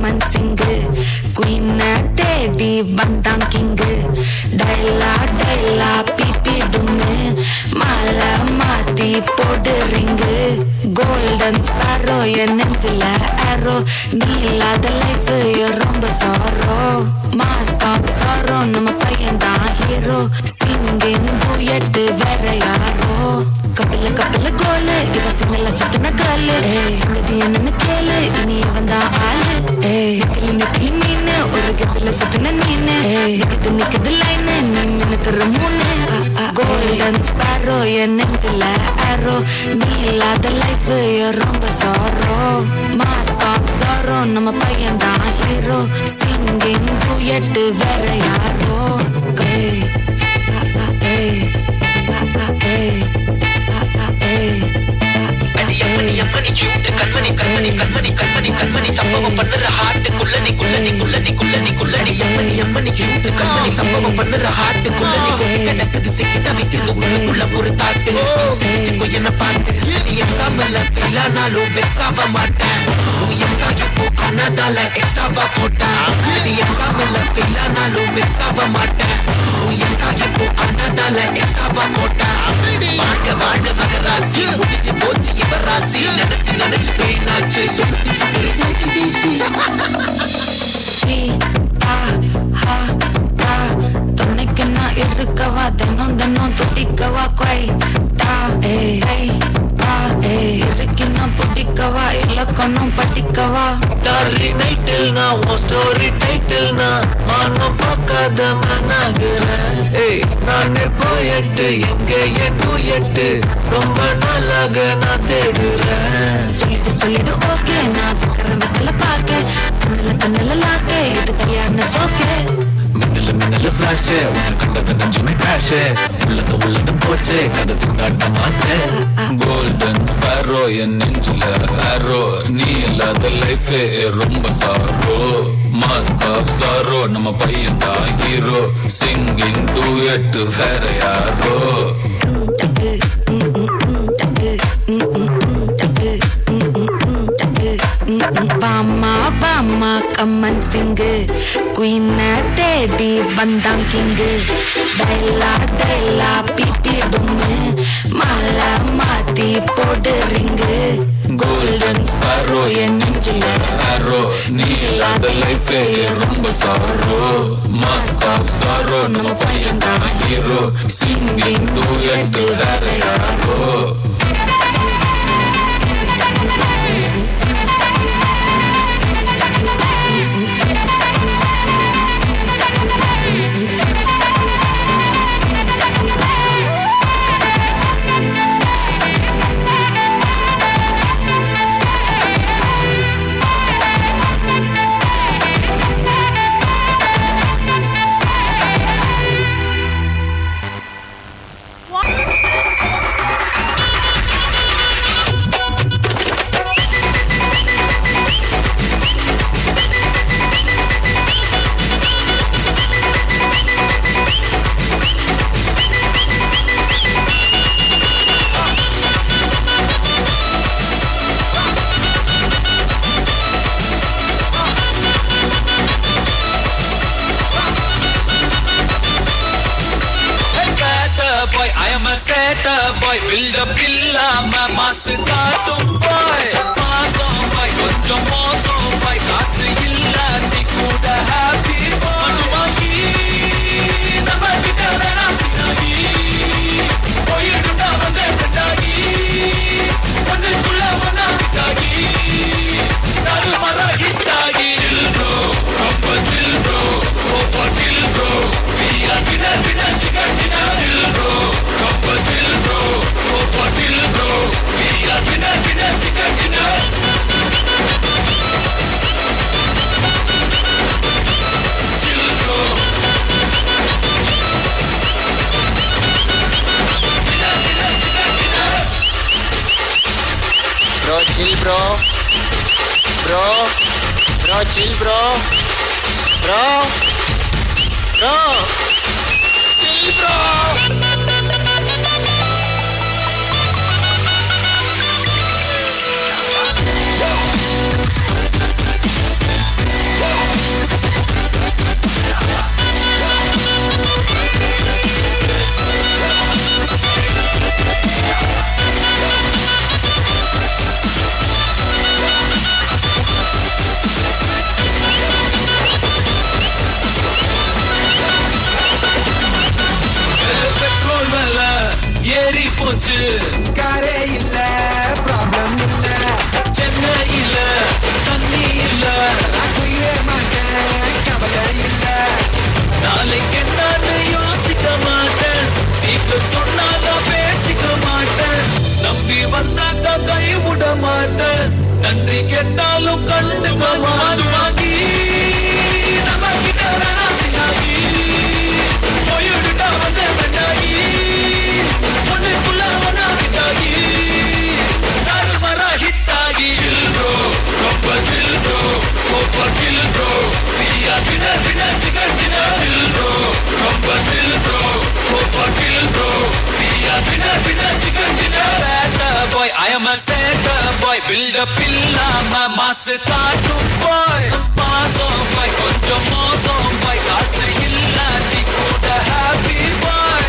கம்மன் சிங்கு குயின தேடி வந்தான் king டைலா டைலா BP டும்மு மாலை மாத்தி போடு ரிங்கு கோல்டன் ஸ்பாரோ என் நெஞ்சில ஆரோ நீ இல்லாத லைஃப் ரொம்ப சாரோ மாஸ்க் ஆஃப் சாரோ நம்ம பையன்தான் ஹீரோ சிங்கிங் டூயட் வேற யாரோ கப்பல கப்பல கோலு இவ சிங்கல சுத்தின காலு சங்கதி என்னன்னு கேளு இனி வந்தா ஆளு நிக்கலி நிக்கலி மீனு ஒரு கப்பல சுத்தின நீனு நிக்குது லைனு நீ மினுக்குற மூணு கோல்டன் ஸ்பாரோ என் நெஞ்சில ஆரோ நீ இல்லாத லைஃப் ரொம்ப சாரோ மாஸ்க் ஆஃப் சாரோ நம்ம பையன்தான் ஹீரோ சிங்கிங் டூயட் வேற யாரோ அம்மணி கியூட் கண்மணி கண்மணி கண்மணி கண்மணி கண்மணி சம்பவம் பண்ணுற ஹார்ட் குள்ளனி குள்ளனி குள்ளனி குள்ளனி குள்ளனி அம்மணி அம்மணி கியூட் கண்மணி சம்பவம் பண்ணுற ஹார்ட் குள்ளனி கிடக்குது சிக்கிட்ட வைக்கிறது உள்ளுக்குள்ள ஒரு தாட்டு செஞ்சுக்கோ என்ன பார்த்து நீ எக்ஸாம்பிள் இல்லைனாலும் வெக்ஸ் ஆக மாட்டேன் இப்போ அனதால எக்ஸ்ட்ராவா போட்டேன் நீ எக்ஸாம்பிள் இல்லைனாலும் வெக்ஸ் ஆக மாட்டேன் இப்போ அனதால எக்ஸ்ட்ராவா போட்டேன் வாழ்க வாழ்க மகராசி முடிஞ்சு போச்சு இவ ராசி நினைச்சு நினைச்சு பெயினாச்சு சொல்லிட்டு சொல்லிட்டு வீசி துணைக்கு நான் இருக்கவா தினம் தினம் துடிக்கவா கொய்டா இருக்கு நான் பிடிக்கவா இலக்கணம் படிக்கவா டார்லி நைட்டில் நான் உன் ஸ்டோரி டைட்டில் நான் மானம் பார்க்காத மனாகிற நானே போயிட்டு எங்க என் டூயட்டு ரொம்ப நாளாக நான் தேடுறேன் சொல்லிடு ஓகே நான் பக்கற வெத்தல பாக்க கண்ணல லாக்கே இது கல்யாண சோக்கே மின்னல ஃபிளாஷ் உன்னை கண்டது நெஞ்சுமே கிராஷ் உள்ளது போச்சே கதை திண்டாட்ட மாச்சே கோல்டன் ஸ்பாரோ என் நெஞ்சில ஆரோ நீ இல்லாத லைஃபே ரொம்ப சாரோ மாஸ்க் ஆஃப் சாரோ நம்ம பையன் தான் ஹீரோ சிங்கிங் டூயட் வேற யாரோ பாமா பாமா கம்மன் சிங்கு குயின தேடி வந்தான் கிங்கு டைலா டைலா பிபி டும்மு மாலை மாத்தி போடு ரிங்கு கோல்டன் ஸ்பாரோ என் நெஞ்சில ஆரோ நீ இல்லாத லைஃபே ரொம்ப சாரோ மாஸ்க் ஆஃப் சாரோ நம்ம பையன் தான் ஹீரோ சிங்கிங் டூயட் வேற யாரோ boy build up இல்லாம மாசு காட்டும் boy மாசம் boy கொஞ்சம் மோசம் boy காசு இல்லாட்டி கூட happy boy மனுவாகி நம்ம கிட்ட வேணா சின்னாகி போயிடுண்டா வந்து கட்டாகி ஒன்றுக்குள்ள ஒன்னா கிட்டாகி தாரு மரா ஹிட்டாகி chill bro ரொம்ப chill bro over chill bro we are winner chicken dinner chill bro ரொம்ப chill bro over chill bro we are winner chicken dinner chill bro bro chill bro chill bro chill bro போச்சு. காரே இல்ல problem இல்ல, சென்னையில தண்ணி இல்ல, நான் குயிலே மாட்டேன் கவலை இல்ல. நாளைக்கு என்னன்னு யோசிக்க மாட்டேன், சீக்கிரம் சொன்னாதான் பேசிக்க மாட்டேன், நம்பி வந்தாக்க கை விட மாட்டேன், நன்றி கேட்டாலும் கண்டுக்க மாட்டாங்கி. நம்ம கிட்ட வேணா சின்னாகி, போயிடுட்டா வந்த வேண்டாகி, ஒண்ணுக்குள்ள ஒன்னா ஹிட்டாகி, தாறுமாறா ஹிட்டாகி. Chill bro, proper chill bro, proper chill bro, we are winner winner chicken dinner. Chill bro, proper chill bro, proper chill bro, we are winner winner chicken dinner. Bad boy, I am a sad boy, build up illama mass காட்டும் boy, மாசம் boy, கொஞ்சம் மோசம் boy, காசு இல்லாட்டி கூட happy boy.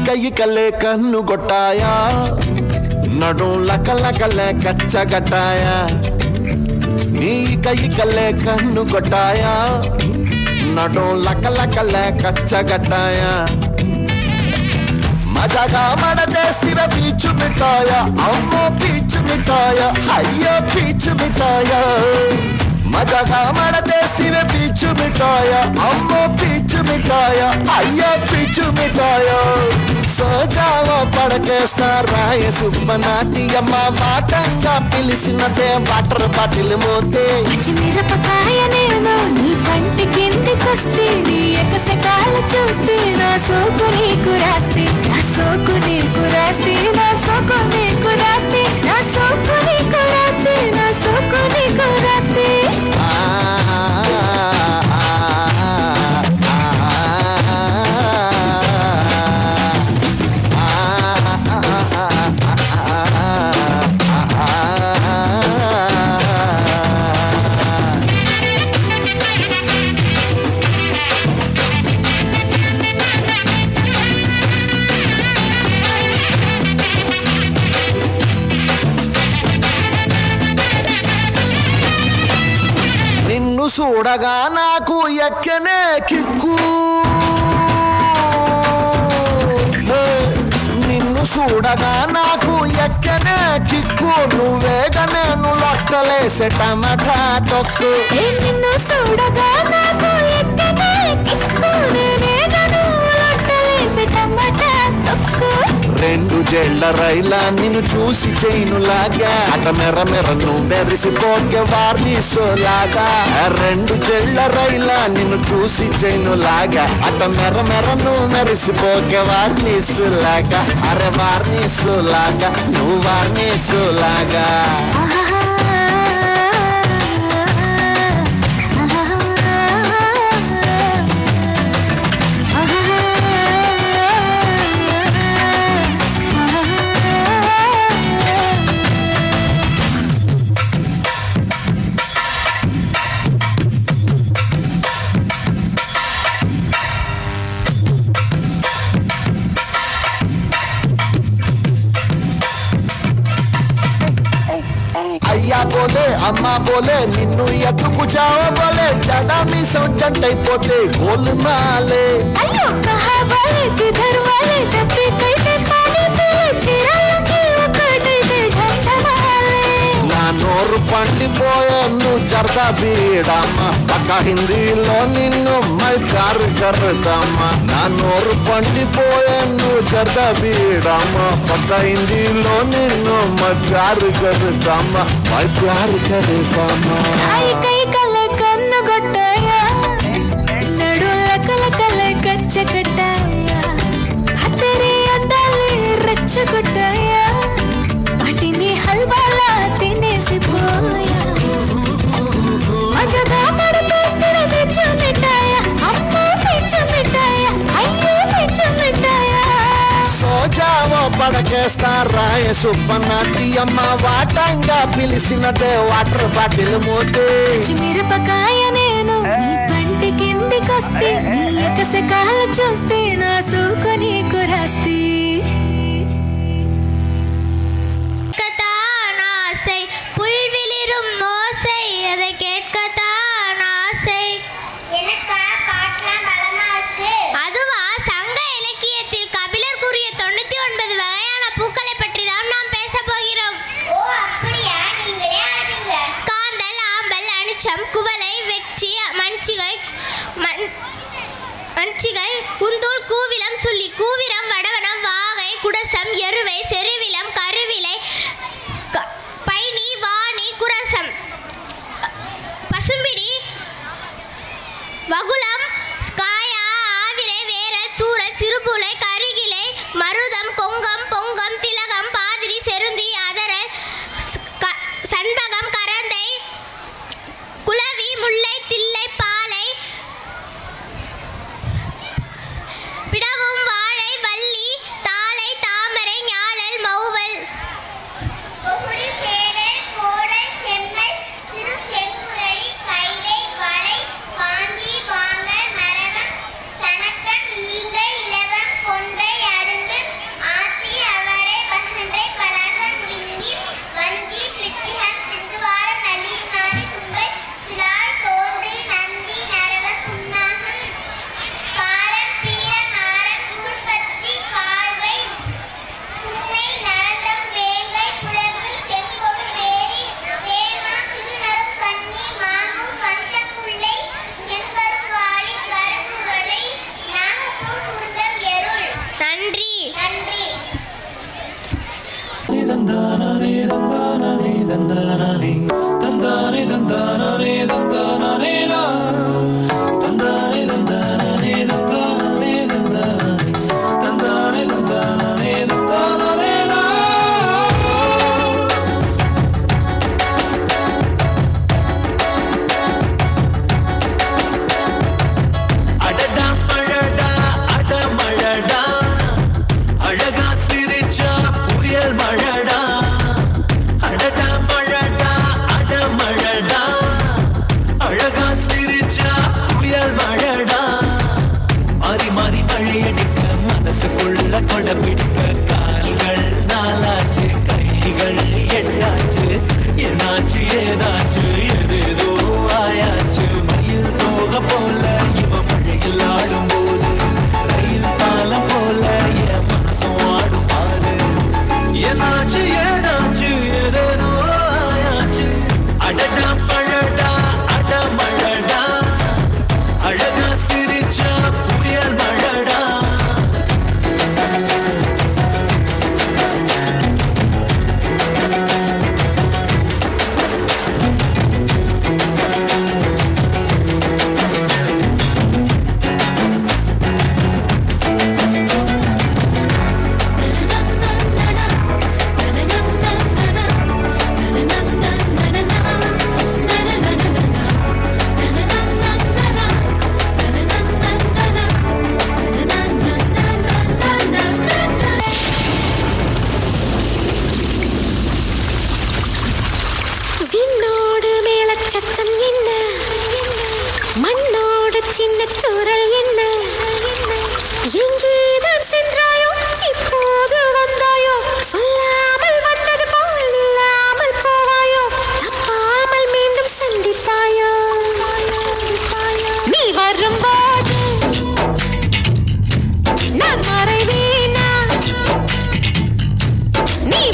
కయ్యి కల్లే కన్ను కొట్టాయా నడుం లకలకలే కచ్చగట్టాయా నీ కయ్యి కల్లే కన్ను కొట్టాయా నడుం లకలకలే కచ్చగట్టాయా మజాగా మడదేస్తివే పీచు మిఠాయ అమ్మో పీచు మిఠాయ అయ్యో పీచు మిఠాయ మజాగా మడదేస్తివే పీచు మిఠాయ అమ్మో పీచు మిఠాయ అయ్యో పీచు మిఠాయ సోజావో పడకేస్తా రాయ సుబ్బనాతి అమ్మ వాటంగా పిలిసినదే వాటర్ బాటిల్ మోతే పచ్చిమిరపకాయ నేను నీ పంటి కిందికొస్తే నీ ఎకసకాలు చూస్తే నా సోకు నీకు రాస్తే నా సోకు నీకు రాస్తే నా సోకు నీకు రాస్తే నా సోకు నీకు రాస్తే నా సోకు నీకు రాస్తే చూడగా నాకు ఎక్కనే కిక్కు నిన్ను చూడగా నాకు ఎక్కనే కిక్కు నువ్వేగా నేను లొట్టలేసే టమాటా తొక్కు నిన్ను చూడగా నాకు ఎక్కనే కిక్కు నేనేగా నువ్వు లొట్టలేసే టమాటా తొక్కు రెండు జెళ్ళ రైలా నిన్ను చూసి చైనులాగా అట మెర మెర నువ్వు మెరిసిపోకే వార్నిసోలాగా రెండు జెళ్ళ రైలా నిన్ను చూసి చైనులాగా అట మెర మెర నువ్వు మెరిసిపోకే వార్నిసులాగా అరే వార్నిసులాగా నువ్వు వార్నిసులాగా అయ్యా బోలే అమ్మా బోలే నిన్ను ఎత్తుకు చావో బోలే జడా మీ సొంటైపోతే గోల్ మాలే అయ్యో కహా వాలే కిధర్ వాలే డబ్బి కైతే పానీ పీలే చిరాలకి ఒకటైతే ఘంట మాలే నా నోరు పండిపోయే నువ్వు జర్దా బీడమ్మ పక్క హిందీలో నిన్ను మై ప్యార్ కర్దమ్మ నా నోరు పండిపోయాను జర్దా బీడమ్మ పక్క హిందీలో నిన్ను మై ప్యార్ కర్దమ్మ మై ప్యార్ కర్దమ్మ కై కల కన్ను గొట్టాయా నడుల కల కల కచ్చ కట్టాయా హతరే అడ్డాలి రెచ్చగొట్టాయా వాటిని హల్వాలా తినేసిపోయా మజగా మడతేస్తడు పిచ్చ మిఠాయా అమ్మ పిచ్చ మిఠాయా అయ్యో పిచ్చ మిఠాయా సోజావో పడకేస్తా రాయ సుబ్బన్న తీయమ్మ వాటంగా పిలిచినదే వాటర్ బాటిల్ మోతే మిరపకాయ నేను నీ పంటి కిందికొస్తే నీ ఎకసకాలు చూస్తే నా సూకు నీకు రాస్తే குவளை வெற்றி மஞ்சிகை உந்தூள் கூவிலம் சொல்லி கூவிரம் வடவனம் வாகை குடசம் எருவை செருவிலம் கருவிலை பைனி வாணி குரசம் பசும்பிடி வகுலம் ஸ்காயா ஆவிரை வேர சூரத் சிறுபுலை கருகிலை மருதம் கொங்கம் பொங்கம் திலகம் பாதிரி செருந்தி அதர சண்பகம் கரந்தை குளவி முல்லை தில்லை பாலை பிடவும் வாழை வள்ளி தாளை தாமரை ஞாழல் மௌவல்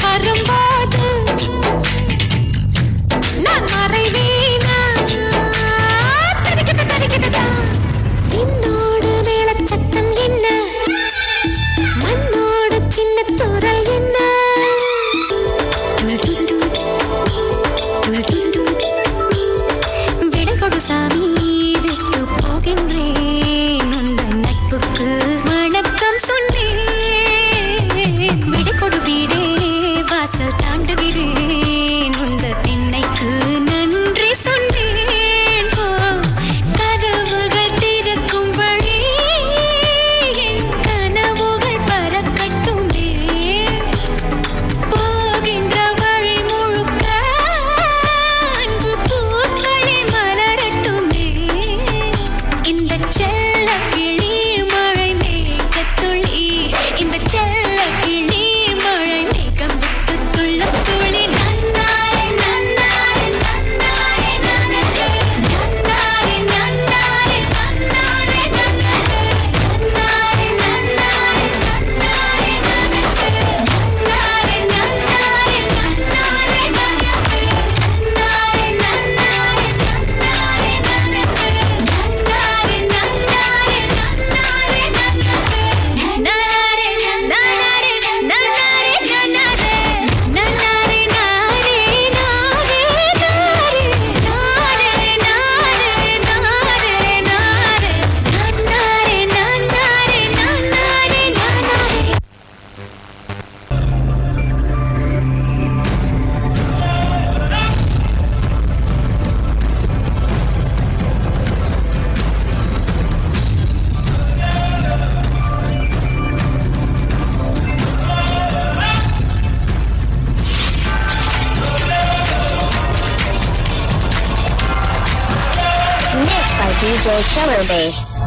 வரும்போது நான் மறைவேனா DJ Killer Bass.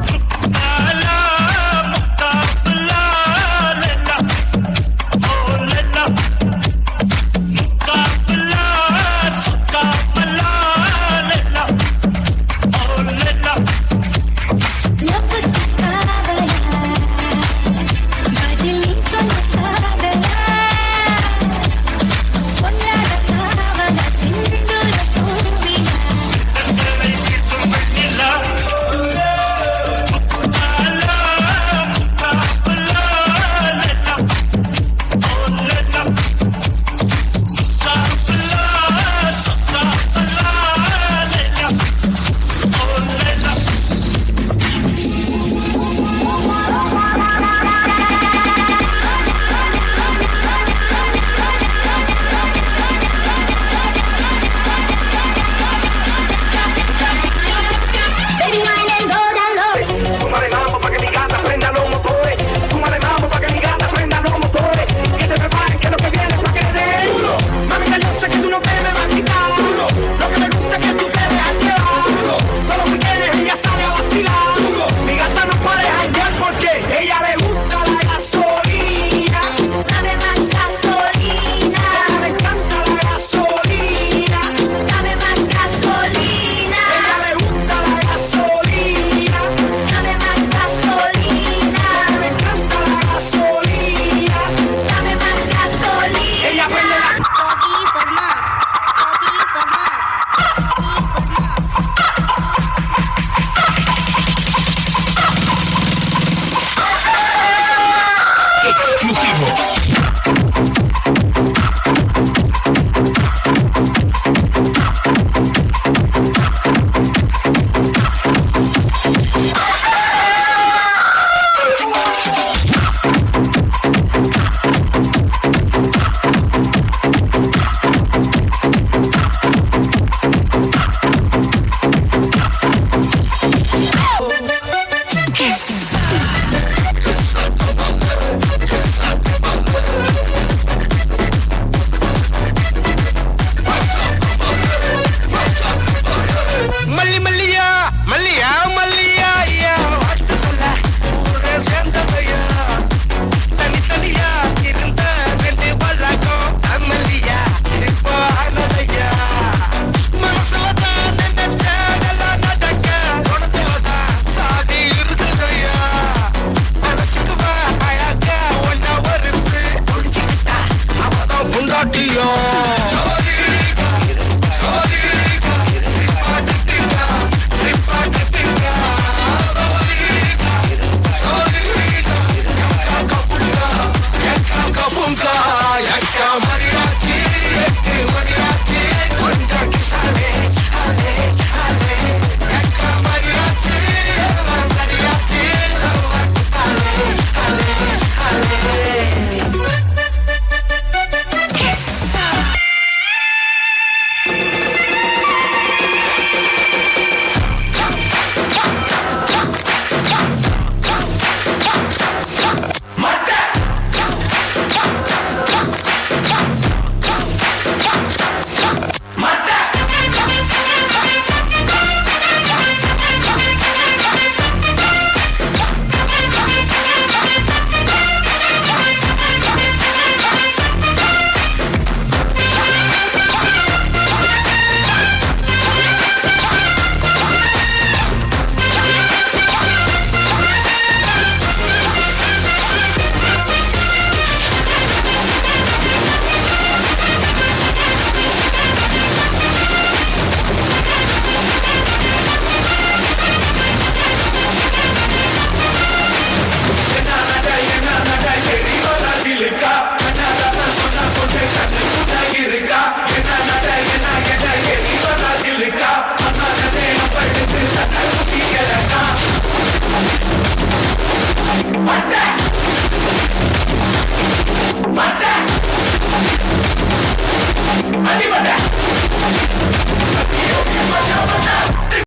What?